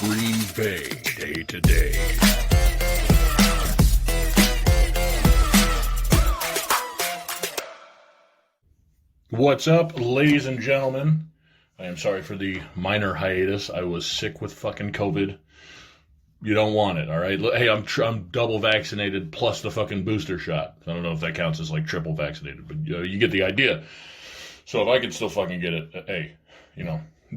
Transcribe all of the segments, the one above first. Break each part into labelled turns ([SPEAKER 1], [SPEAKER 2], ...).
[SPEAKER 1] Green Bay day to day. What's up, ladies and gentlemen? I am sorry for the minor hiatus. I was sick with fucking COVID. You don't want it, all right? Hey, I'm double vaccinated plus the fucking booster shot. I don't know if that counts as like triple vaccinated, but you get the idea. So if I could still fucking get it, hey,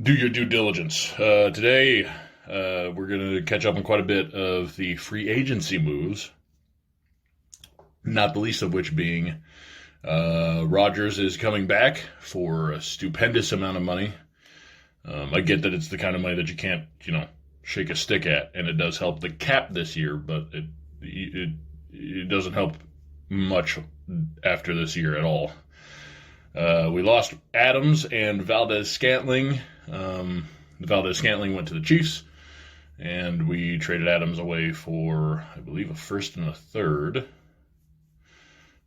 [SPEAKER 1] do your due diligence. Today, we're going to catch up on quite a bit of the free agency moves, not the least of which being Rodgers is coming back for a stupendous amount of money. I get that it's the kind of money that you can't, shake a stick at, and it does help the cap this year, but it doesn't help much after this year at all. We lost Adams and Valdez-Scantling. Valdez-Scantling went to the Chiefs, and we traded Adams away for, I believe, a first and a third.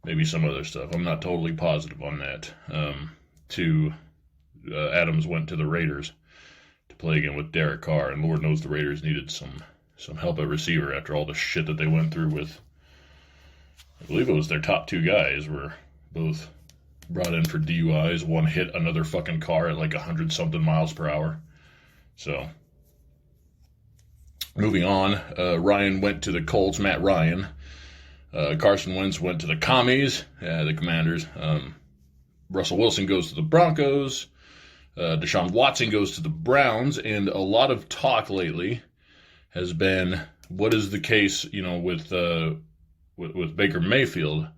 [SPEAKER 1] Maybe some other stuff. I'm not totally positive on that. Adams went to the Raiders to play again with Derek Carr, and Lord knows the Raiders needed some help at receiver after all the shit that they went through with, I believe it was their top two guys were both brought in for DUIs. One hit another fucking car at like 100-something miles per hour. So, moving on, Ryan went to the Colts, Matt Ryan. Carson Wentz went to the Commies, the Commanders. Russell Wilson goes to the Broncos. Deshaun Watson goes to the Browns. And a lot of talk lately has been, what is the case, with Baker Mayfield?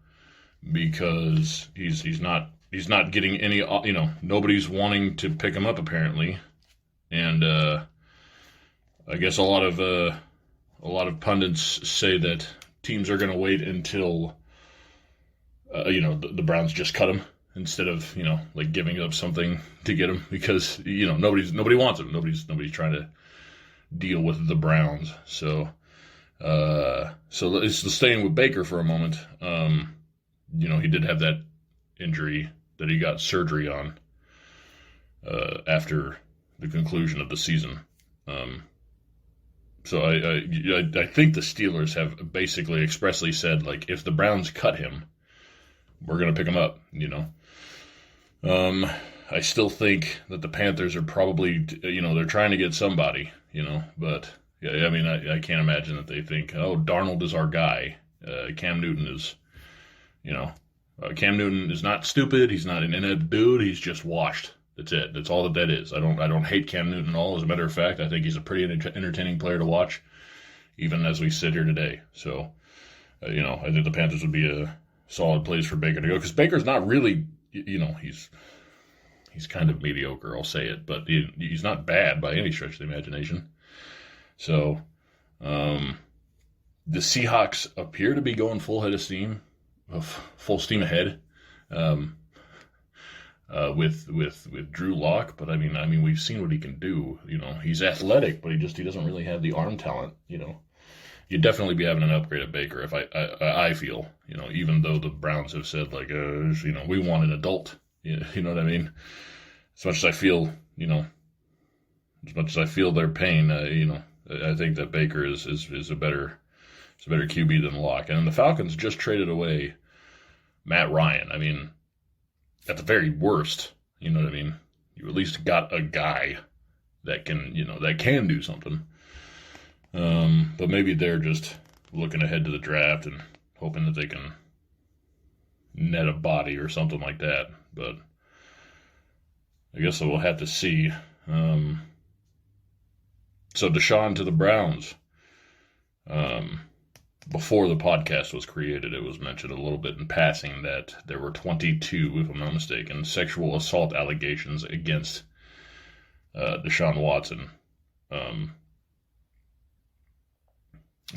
[SPEAKER 1] Because he's not getting any, nobody's wanting to pick him up apparently. And I guess a lot of pundits say that teams are going to wait until, the Browns just cut him instead of, giving up something to get him because, nobody wants him. Nobody's trying to deal with the Browns. So it's staying with Baker for a moment. He did have that injury that he got surgery on after the conclusion of the season. So I think the Steelers have basically expressly said, like, if the Browns cut him, we're going to pick him up, I still think that the Panthers are probably, they're trying to get somebody, but, yeah, I mean, I can't imagine that they think, oh, Darnold is our guy. Cam Newton is, Cam Newton is not stupid. He's not an inept dude. He's just washed. That's it. That's all that is. I don't hate Cam Newton at all. As a matter of fact, I think he's a pretty entertaining player to watch, even as we sit here today. So, I think the Panthers would be a solid place for Baker to go because Baker's not really, he's kind of mediocre. I'll say it, but he's not bad by any stretch of the imagination. So, the Seahawks appear to be going full steam ahead. With Drew Lock, but I mean, we've seen what he can do. He's athletic, but he doesn't really have the arm talent. You'd definitely be having an upgrade at Baker. If I feel, even though the Browns have said like, we want an adult. You know what I mean? As much as I feel, their pain, I think that Baker is a better QB than Lock. And the Falcons just traded away Matt Ryan. I mean, at the very worst, you know what I mean? You at least got a guy that can, that can do something. But maybe they're just looking ahead to the draft and hoping that they can net a body or something like that. But I guess we'll have to see. So Deshaun to the Browns. Before the podcast was created, it was mentioned a little bit in passing that there were 22, if I'm not mistaken, sexual assault allegations against Deshaun Watson.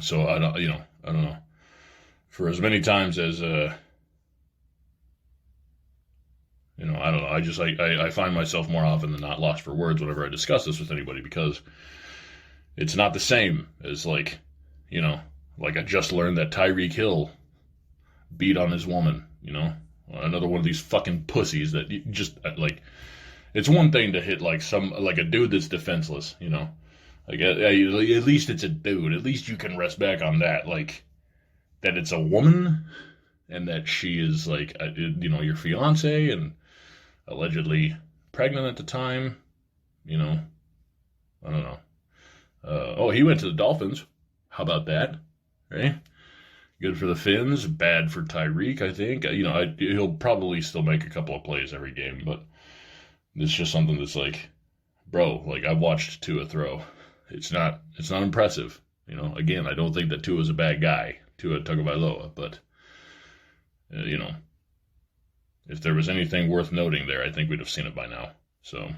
[SPEAKER 1] So I don't know. For as many times as I don't know. I find myself more often than not lost for words whenever I discuss this with anybody because it's not the same as like I just learned that Tyreek Hill beat on his woman, another one of these fucking pussies that you just like. It's one thing to hit like a dude that's defenseless, Like, at least it's a dude. At least you can rest back on that. Like, that it's a woman and that she is, like, your fiance and allegedly pregnant at the time. I don't know. He went to the Dolphins. How about that? Right? Good for the Finns, bad for Tyreek, I think. He'll probably still make a couple of plays every game, but it's just something that's like, bro, like, I've watched Tua throw. It's not impressive. Again, I don't think that Tua's a bad guy, Tua Tagovailoa, but, if there was anything worth noting there, I think we'd have seen it by now. So,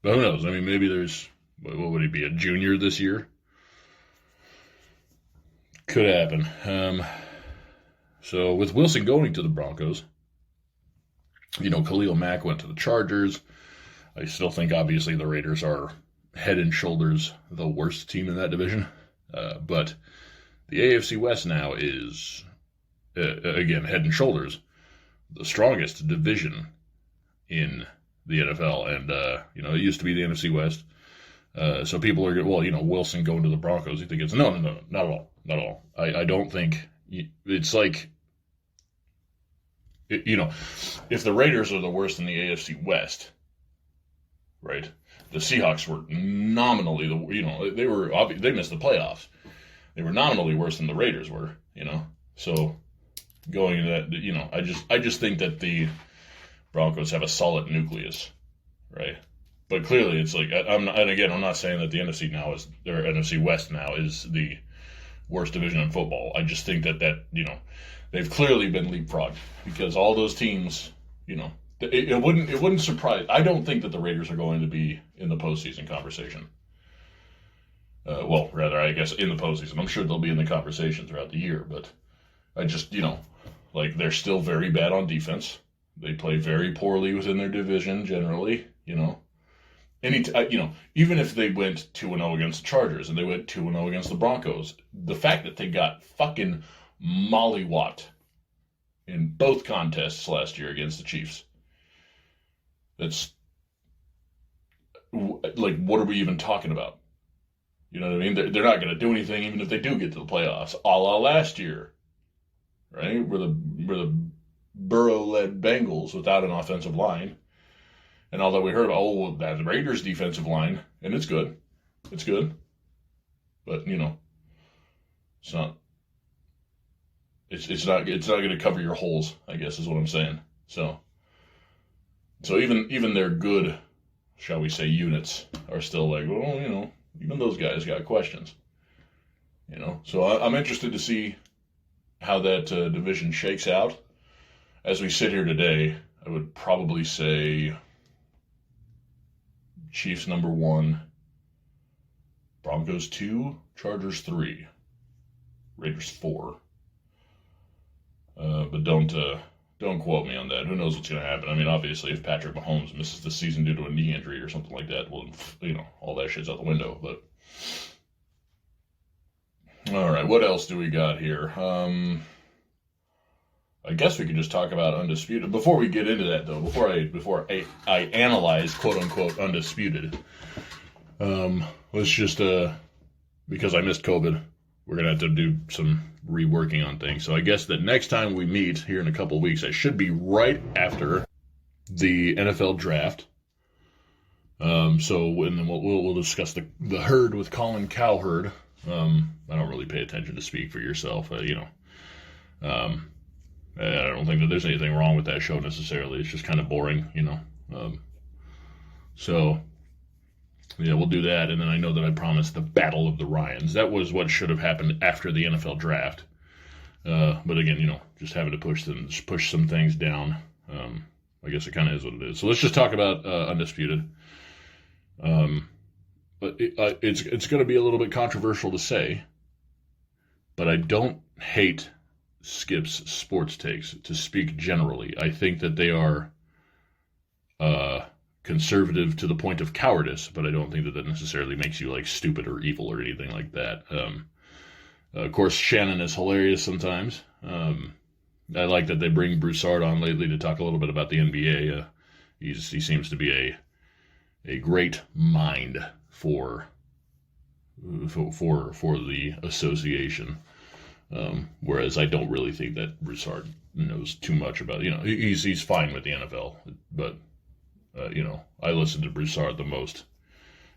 [SPEAKER 1] but who knows? I mean, maybe there's, what would he be, a junior this year? Could happen. So with Wilson going to the Broncos, Khalil Mack went to the Chargers. I still think, obviously, the Raiders are head and shoulders the worst team in that division. But the AFC West now is, again, head and shoulders the strongest division in the NFL. And, it used to be the NFC West. So people are, Wilson going to the Broncos. You think it's, no, not at all. Not at all. I don't think it's like, if the Raiders are the worst in the AFC West, right? The Seahawks were nominally they missed the playoffs. They were nominally worse than the Raiders were, So going into that, I just think that the Broncos have a solid nucleus, right? But clearly, it's like, I'm not saying that the NFC West now is the worst division in football. I just think that they've clearly been leapfrogged because all those teams, it wouldn't surprise. I don't think that the Raiders are going to be in the postseason conversation. Rather, I guess in the postseason. I'm sure they'll be in the conversation throughout the year, but I just, they're still very bad on defense. They play very poorly within their division generally, even if they went 2-0 against the Chargers and they went 2-0 against the Broncos, the fact that they got fucking mollywopped in both contests last year against the Chiefs, that's, like, what are we even talking about? You know what I mean? They're not going to do anything even if they do get to the playoffs, a la last year, right? We're the Burrow-led Bengals without an offensive line. And all that we heard about, that the Raiders' defensive line, and it's good. It's good. But, it's not going to cover your holes, I guess is what I'm saying. So even their good, shall we say, units are still like, well, even those guys got questions. So I'm interested to see how that division shakes out. As we sit here today, I would probably say Chiefs number 1, Broncos 2, Chargers 3, Raiders 4. But don't quote me on that. Who knows what's going to happen? I mean, obviously, if Patrick Mahomes misses the season due to a knee injury or something like that, well, all that shit's out the window. But all right, what else do we got here? I guess we could just talk about Undisputed. Before we get into that, though, before I analyze, quote-unquote, Undisputed, let's just, because I missed COVID, we're going to have to do some reworking on things. So I guess that next time we meet here in a couple of weeks, I should be right after the NFL draft. And then we'll discuss the herd with Colin Cowherd. I don't really pay attention to speak for yourself, I don't think that there's anything wrong with that show necessarily. It's just kind of boring, So, yeah, we'll do that. And then I know that I promised the Battle of the Ryans. That was what should have happened after the NFL draft. But again, just having to push some things down. I guess it kind of is what it is. So let's just talk about Undisputed. But it's going to be a little bit controversial to say, but I don't hate Skip's sports takes, to speak generally. I think that they are conservative to the point of cowardice, but I don't think that necessarily makes you like stupid or evil or anything like that. Of course, Shannon is hilarious sometimes. I like that they bring Broussard on lately to talk a little bit about the NBA. He seems to be a great mind for for the association. Whereas I don't really think that Broussard knows too much about it. He's fine with the NFL, but I listen to Broussard the most,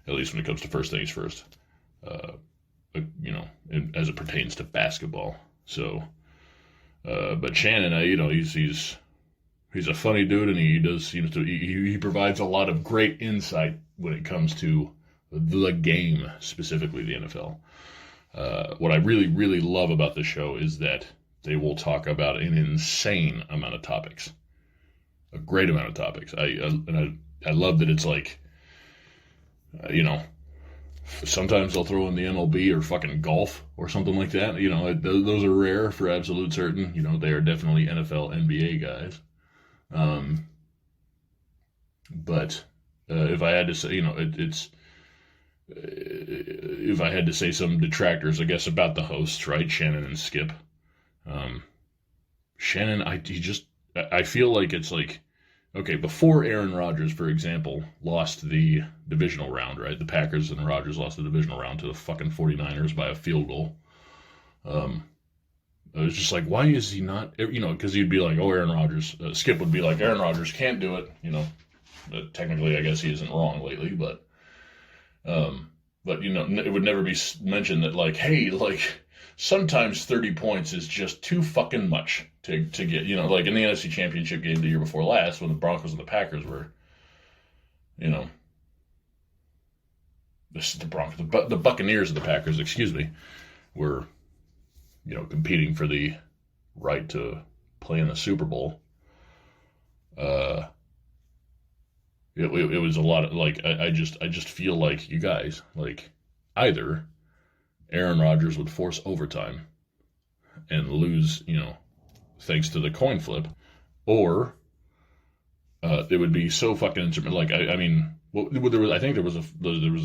[SPEAKER 1] at least when it comes to first things first. As it pertains to basketball. So, but Shannon, he's a funny dude, and he provides a lot of great insight when it comes to the game, specifically the NFL. What I really, really love about the show is that they will talk about an insane amount of topics, a great amount of topics. I love that it's like, sometimes they'll throw in the MLB or fucking golf or something like that. Those are rare for absolute certain. They are definitely NFL, NBA guys. But if I had to say, if I had to say some detractors, I guess, about the hosts, right? Shannon and Skip. Shannon, I feel like it's like, okay, before Aaron Rodgers, for example, lost the divisional round, right? The Packers and Rodgers lost the divisional round to the fucking 49ers by a field goal. It was just like, why is he not, because he'd be like, oh, Aaron Rodgers, Skip would be like, Aaron Rodgers can't do it, technically I guess he isn't wrong lately, but it would never be mentioned that like, hey, like sometimes 30 points is just too fucking much to get, like in the NFC Championship game the year before last when the Broncos and the Packers were, the Broncos, the Buccaneers and the Packers, excuse me, were, competing for the right to play in the Super Bowl. It was a lot of like I just feel like you guys like either Aaron Rodgers would force overtime and lose, thanks to the coin flip, or it would be so fucking like I think there was a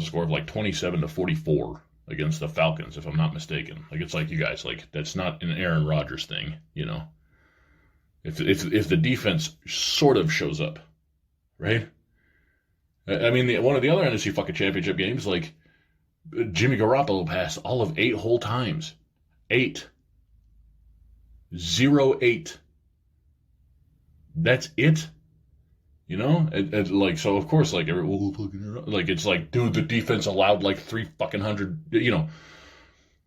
[SPEAKER 1] score of like 27-44 against the Falcons, if I'm not mistaken. Like it's like you guys like that's not an Aaron Rodgers thing, If the defense sort of shows up, right? One of the other NFC fucking championship games, like Jimmy Garoppolo passed all of 8 whole times. 8. 0-8. That's it. Like, so of course, like, it's like, dude, the defense allowed like 3 fucking hundred, it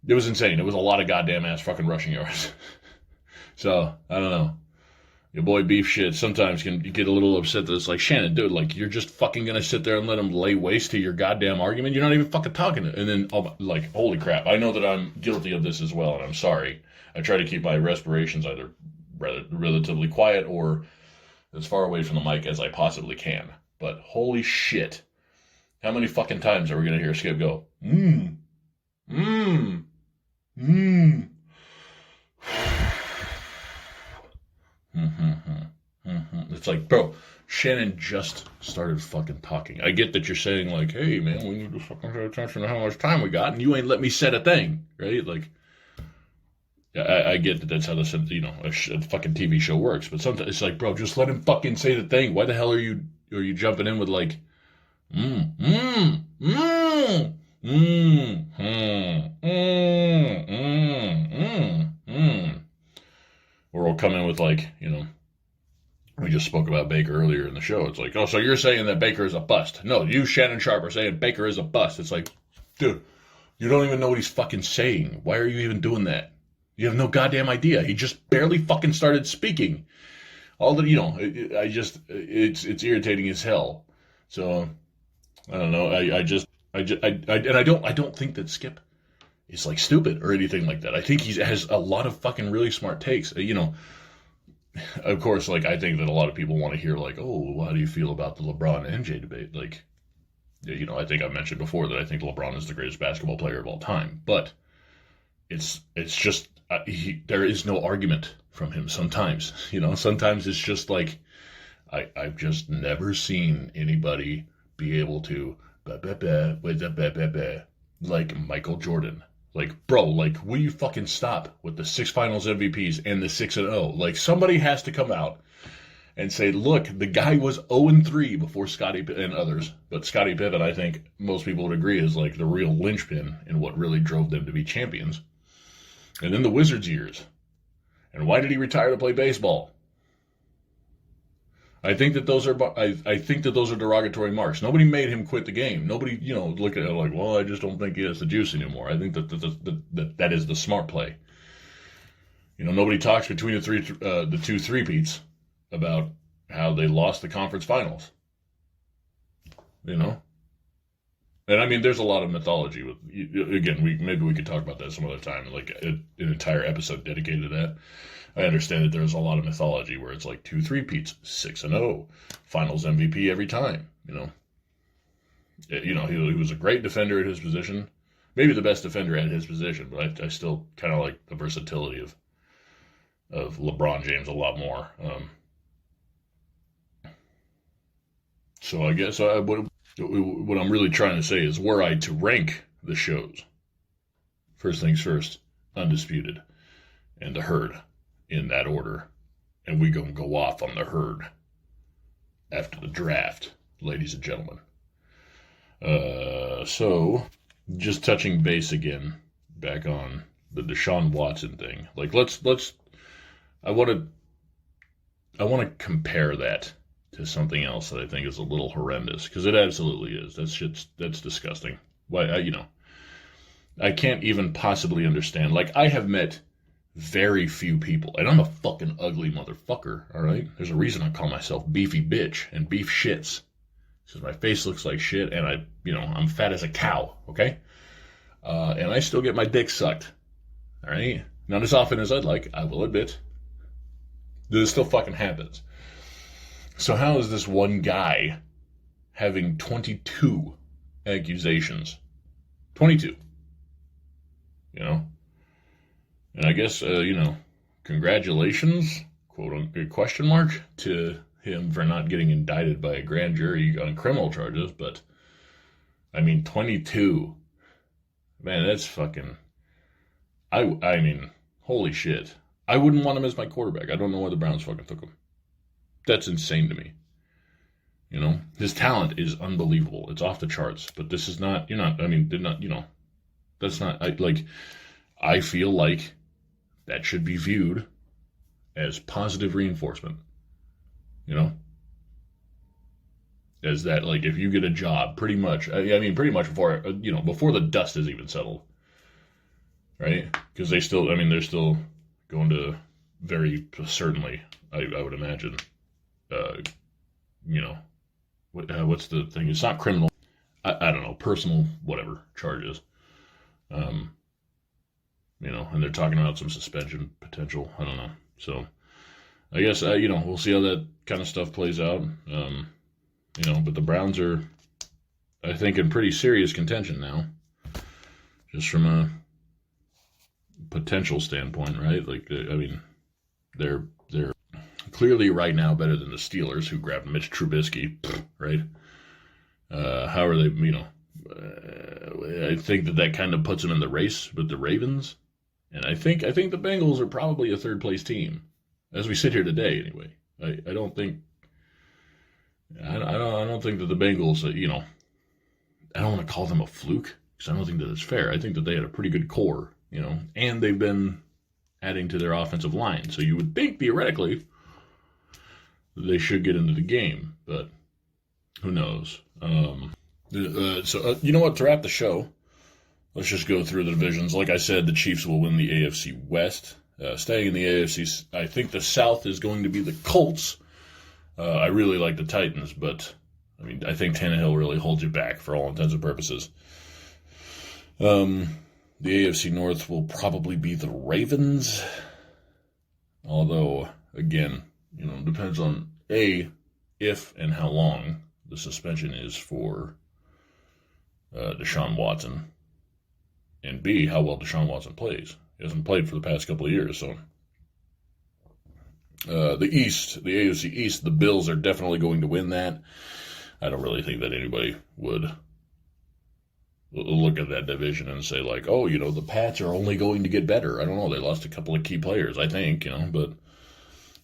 [SPEAKER 1] was insane. It was a lot of goddamn ass fucking rushing yards. So, I don't know. Your boy Beef shit sometimes can get a little upset that it's like, Shannon, dude, like, you're just fucking gonna sit there and let him lay waste to your goddamn argument? You're not even fucking talking. And then, like, holy crap, I know that I'm guilty of this as well, and I'm sorry. I try to keep my respirations either relatively quiet or as far away from the mic as I possibly can. But holy shit, how many fucking times are we gonna hear Skip go, It's like, bro, Shannon just started fucking talking. I get that you're saying like, hey man, we need to fucking pay attention to how much time we got, and you ain't let me set a thing, right? Like, I get that that's how a fucking TV show works, but sometimes it's like, bro, just let him fucking say the thing. Why the hell are you jumping in with like, or we'll come in with like, we just spoke about Baker earlier in the show. It's like, oh, so you're saying that Baker is a bust. No, you, Shannon Sharp, are saying Baker is a bust. It's like, dude, you don't even know what he's fucking saying. Why are you even doing that? You have no goddamn idea. He just barely fucking started speaking. All that, it's irritating as hell. So, I don't know. I don't think that Skip is like stupid or anything like that. I think he has a lot of fucking really smart takes. Of course, like, I think that a lot of people want to hear, like, oh, how do you feel about the LeBron MJ debate? Like, I think I mentioned before that I think LeBron is the greatest basketball player of all time. But it's just, there is no argument from him sometimes. Sometimes it's just like, I've just never seen anybody be able to, like Michael Jordan. Like, bro, like, will you fucking stop with the 6 finals MVPs and the 6-0? Like, somebody has to come out and say, look, the guy was 0-3 before Scottie and others. But Scottie Pippen, I think most people would agree, is like the real linchpin in what really drove them to be champions. And then the Wizards years. And why did he retire to play baseball? I think that those are derogatory marks. Nobody made him quit the game. Nobody, look at it like, well, I just don't think he has the juice anymore. I think that is the smart play. Nobody talks between the two three-peats about how they lost the conference finals. And I mean, there's a lot of mythology with. Again, maybe we could talk about that some other time, like an entire episode dedicated to that. I understand that there's a lot of mythology where it's like 2 3-peats, 6-0, Finals MVP every time. He was a great defender at his position, maybe the best defender at his position, but I still kind of like the versatility of LeBron James a lot more. So I guess what I'm really trying to say is, were I to rank the shows, first things first, Undisputed and The Herd in that order, and we gonna go off on The Herd after the draft, ladies and gentlemen. So just touching base again, back on the Deshaun Watson thing. Like I want to compare that to something else that I think is a little horrendous, because it absolutely is. That's disgusting. Why, I can't even possibly understand. Like, I have met very few people, and I'm a fucking ugly motherfucker, all right? There's a reason I call myself Beefy Bitch and Beef Shits, because my face looks like shit, and I'm fat as a cow, okay? And I still get my dick sucked, all right? Not as often as I'd like, I will admit. This still fucking happens. So how is this one guy having 22 accusations? 22. And I guess, congratulations, quote unquote, question mark, to him for not getting indicted by a grand jury on criminal charges. But, 22. Man, that's fucking, I mean, holy shit. I wouldn't want him as my quarterback. I don't know why the Browns fucking took him. That's insane to me. His talent is unbelievable. It's off the charts. But this is not, that's not, I feel like that should be viewed as positive reinforcement. As that, like, if you get a job, pretty much before the dust is even settled. Right? Because they're still going to very certainly, I would imagine, what's the thing? It's not criminal. I don't know, personal, whatever, charges. And they're talking about some suspension potential. I don't know. So I guess, we'll see how that kind of stuff plays out. But the Browns are, I think, in pretty serious contention now, just from a potential standpoint, right? Like, they're clearly right now better than the Steelers, who grabbed Mitch Trubisky, right? How are they, I think that kind of puts them in the race with the Ravens. And I think the Bengals are probably a third place team, as we sit here today, anyway. I don't think that the Bengals, I don't want to call them a fluke, because I don't think that it's fair. I think that they had a pretty good core, and they've been adding to their offensive line. So you would think, theoretically, they should get into the game, but who knows? So you know what? To wrap the show, let's just go through the divisions. Like I said, the Chiefs will win the AFC West. Staying in the AFC, I think the South is going to be the Colts. I really like the Titans, but I think Tannehill really holds you back for all intents and purposes. The AFC North will probably be the Ravens. Although, again, depends on A, if and how long the suspension is for Deshaun Watson, and B, how well Deshaun Watson plays. He hasn't played for the past couple of years, so. The AFC East, the Bills are definitely going to win that. I don't really think that anybody would look at that division and say, like, oh, the Pats are only going to get better. I don't know. They lost a couple of key players, I think, but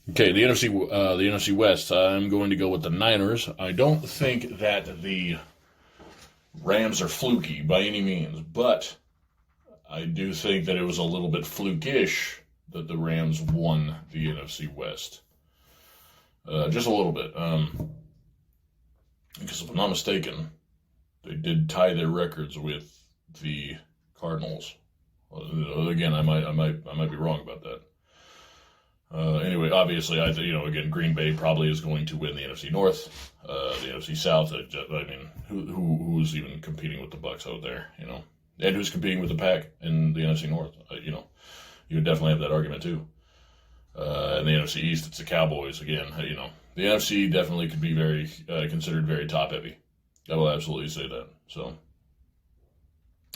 [SPEAKER 1] Okay, the NFC West. I'm going to go with the Niners. I don't think that the Rams are fluky by any means, but I do think that it was a little bit flukish that the Rams won the NFC West. Just a little bit. Because if I'm not mistaken, they did tie their records with the Cardinals. Again, I might be wrong about that. Anyway, obviously, again, Green Bay probably is going to win the NFC North, the NFC South. I mean, who's even competing with the Bucs out there? And who's competing with the Pack in the NFC North? You would definitely have that argument too. In the NFC East, it's the Cowboys again. The NFC definitely could be very considered very top heavy. I will absolutely say that. So,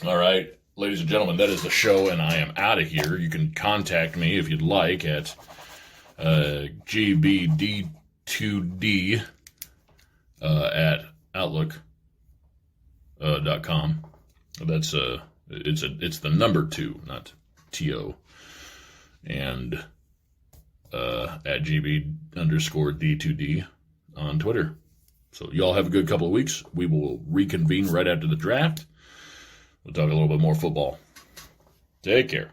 [SPEAKER 1] all right, ladies and gentlemen, that is the show, and I am out of here. You can contact me if you'd like at GB-D2D at Outlook.com. That's it's the number 2, not TO, and at GB_D2D on Twitter. So y'all have a good couple of weeks. We will reconvene right after the draft. We'll talk a little bit more football. Take care.